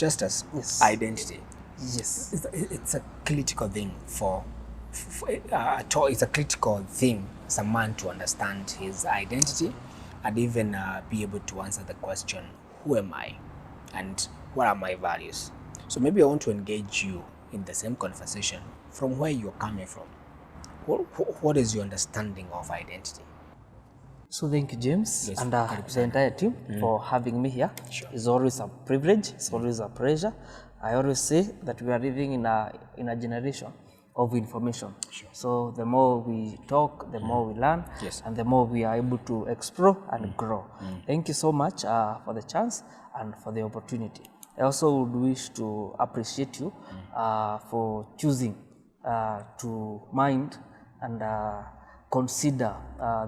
Justus, Yes. identity. Yes. It's a critical thing it's a critical thing as a man to understand his identity and even be able to answer the question, who am I and what are my values? So maybe I want to engage you in the same conversation from where you're coming from. What is your understanding of identity? So thank you, James, Yes, and the entire team for having me here. Sure. It's always a privilege. It's always a pleasure. I always say that we are living in a generation of information. Sure. So the more we talk, the more we learn, Yes. and the more we are able to explore and grow. Thank you so much for the chance and for the opportunity. I also would wish to appreciate you for choosing to mind and consider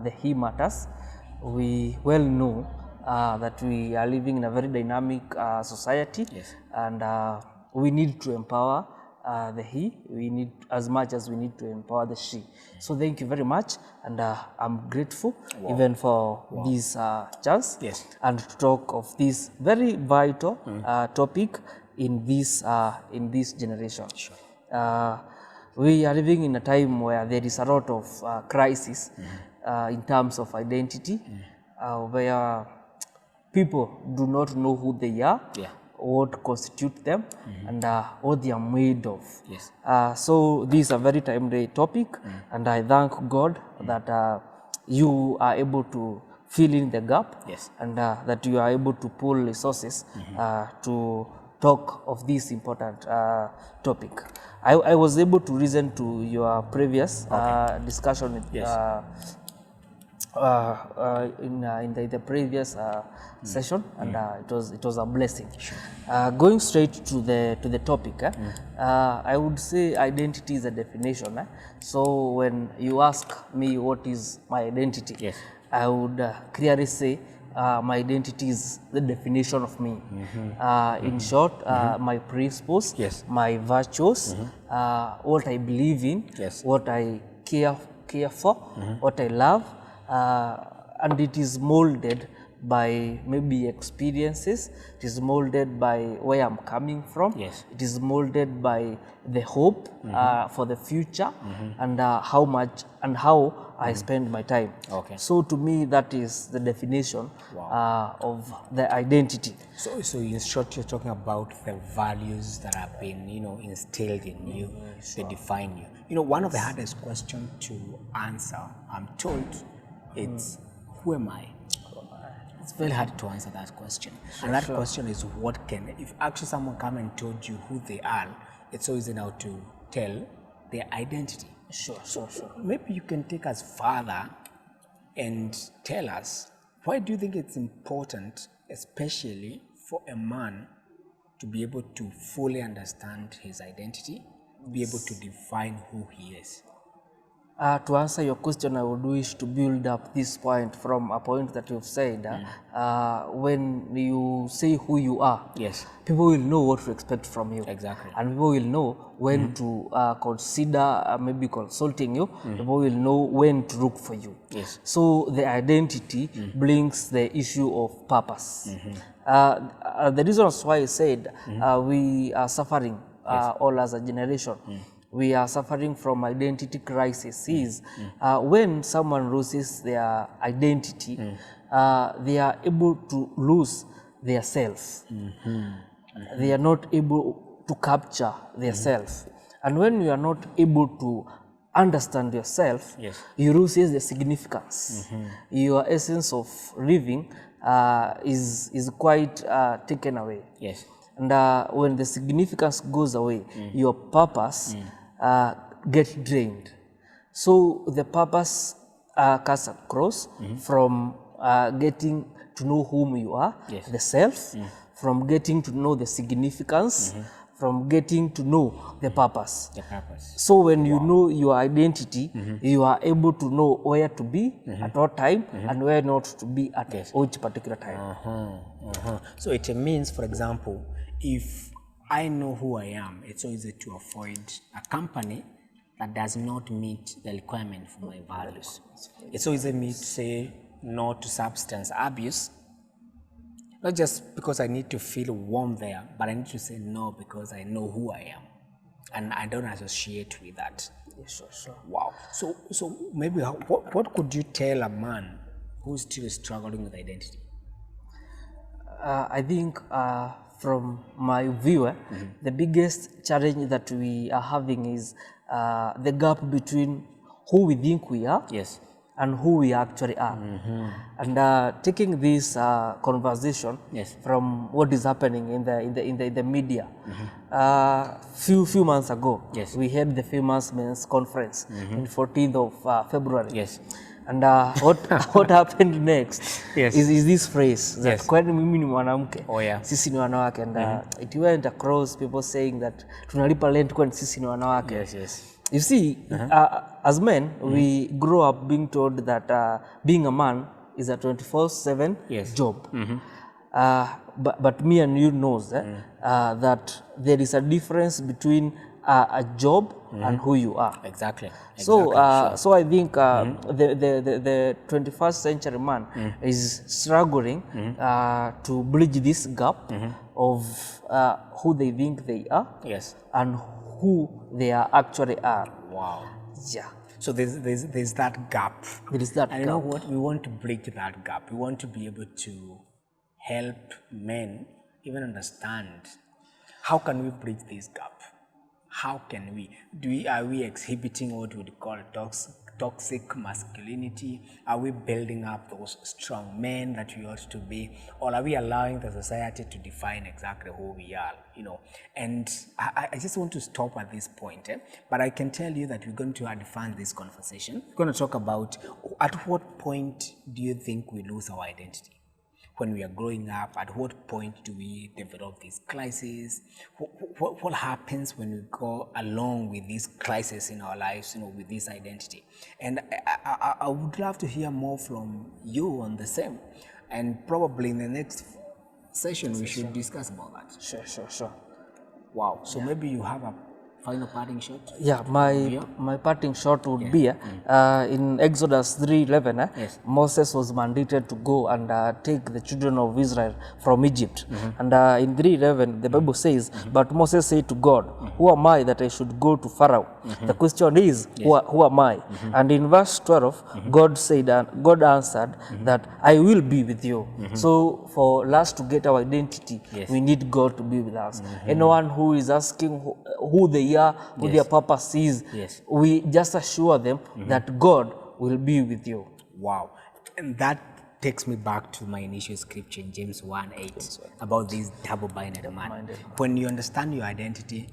the he matters. We well know that we are living in a very dynamic society, Yes. and we need to empower the he. We need as much as we need to empower the she. So thank you very much, and I'm grateful even for this chance, Yes. and to talk of this very vital topic in this generation. Sure. We are living in a time where there is a lot of crisis in terms of identity, where people do not know who they are, Yeah. what constitutes them, and what they are made of. Yes. So this is a very timely topic, and I thank God that you are able to fill in the gap, Yes. and that you are able to pull resources to talk of this important topic. I was able to listen to your previous discussion with, Yes. in the previous session, and it was a blessing. Going straight to the topic, I would say identity is a definition. So when you ask me what is my identity, Yes. I would clearly say my identity is the definition of me. In short, my principles, Yes. my virtues, what I believe in, Yes. what I care for, what I love, and it is molded by maybe experiences. It is molded by where I'm coming from. Yes. It is molded by the hope for the future, and how much and how I spend my time. Okay. So to me, that is the definition of the identity. So in short, you're talking about the values that have been, instilled in you. They define you. One of the hardest questions to answer, I'm told, it's who am I? It's very hard to answer that question. And that question is if actually someone come and told you who they are, it's so easy now to tell their identity. Sure. Maybe you can take us further and tell us, why do you think it's important, especially for a man, to be able to fully understand his identity, be able to define who he is? To answer your question, I would wish to build up this point from a point that you've said. When you say who you are, Yes. people will know what to expect from you. Exactly. And people will know when to consider maybe consulting you. People will know when to look for you. Yes. So the identity brings the issue of purpose. The reason why I said we are suffering all as a generation. We are suffering from identity crisis is when someone loses their identity, they are able to lose their self. They are not able to capture their self. And when you are not able to understand yourself, Yes. you lose the significance. Your essence of living is quite taken away. Yes. And when the significance goes away, your purpose gets drained. So the purpose cuts across from getting to know whom you are, Yes. the self, from getting to know the significance, from getting to know the purpose. The purpose. So when you know your identity, you are able to know where to be at what time and where not to be at each particular time. So it means, for example, if I know who I am, it's so easy to avoid a company that does not meet the requirement for my values. It's so easy for me to say no to substance abuse Not just because I need to feel warm there, but I need to say no because I know who I am. And I don't associate with that. Yeah, sure. Wow. So maybe what could you tell a man who's still struggling with identity? I think from my view, the biggest challenge that we are having is the gap between who we think we are Yes. and who we actually are. And taking this conversation Yes. from what is happening in the media. Few months ago, Yes. we had the famous men's conference on 14th of February. Yes. And what happened next Yes. is this phrase that Yes. kwani mimi ni mwanamke, Oh, yeah. sisi ni wanawake, and it went across people saying that tunalipa rent kwani sisi ni wanawake. Yes. You see, as men, we grow up being told that being a man is a 24/7 Yes. job. But me and you knows that there is a difference between a job and who you are. Exactly. So, Sure. so I think the 21st century man is struggling to bridge this gap of who they think they are Yes. and who they are actually are. Wow. Yeah, So there's that gap. there is that And you know gap. what? We want to bridge that gap. We want to be able to help men even understand how can we bridge this gap. How can we? Are we exhibiting what we would call toxic masculinity? Are we building up those strong men that we ought to be, or are we allowing the society to define exactly who we are? And I just want to stop at this point. But I can tell you that we're going to advance this conversation. We're going to talk about at what point do you think we lose our identity? When we are growing up, at what point do we develop these crises? What happens when we go along with these crises in our lives, with this identity? And I would love to hear more from you on the same. And probably in the next session, we should discuss about that. Sure. Wow. So maybe you have a final parting shot? Yeah, my parting shot would be in Exodus 3:11. Yes. Moses was mandated to go and take the children of Israel from Egypt. And in 3:11, the Bible says, "But Moses said to God, Who am I that I should go to Pharaoh?" The question is, who am I? And in verse 12, God said, God answered that I will be with you. So for us to get our identity, we need God to be with us. Anyone who is asking who they are, who their purpose is, we just assure them that God will be with you. Wow. And that takes me back to my initial scripture in James 1:8 about this double-minded man. When you understand your identity,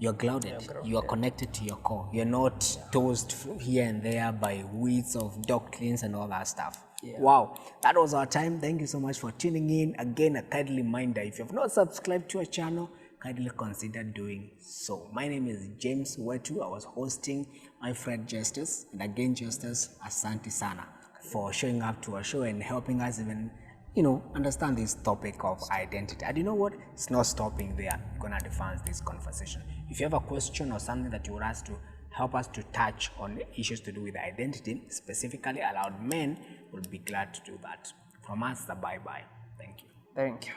you're grounded, you are connected to your core. You're not tossed here and there by weeds of doctrines and all that stuff. Wow, that was our time. Thank you so much for tuning in. Again, a kindly reminder, if you have not subscribed to our channel, kindly consider doing so. My name is James Wetu. I was hosting my friend Justus. And again, Justus, asante sana for showing up to our show and helping us even, understand this topic of identity. And you know what? It's not stopping there. We're going to advance this conversation. If you have a question or something that you would ask to help us to touch on issues to do with identity, specifically allowed men, we'll be glad to do that. From us, bye-bye. Thank you. Thank you.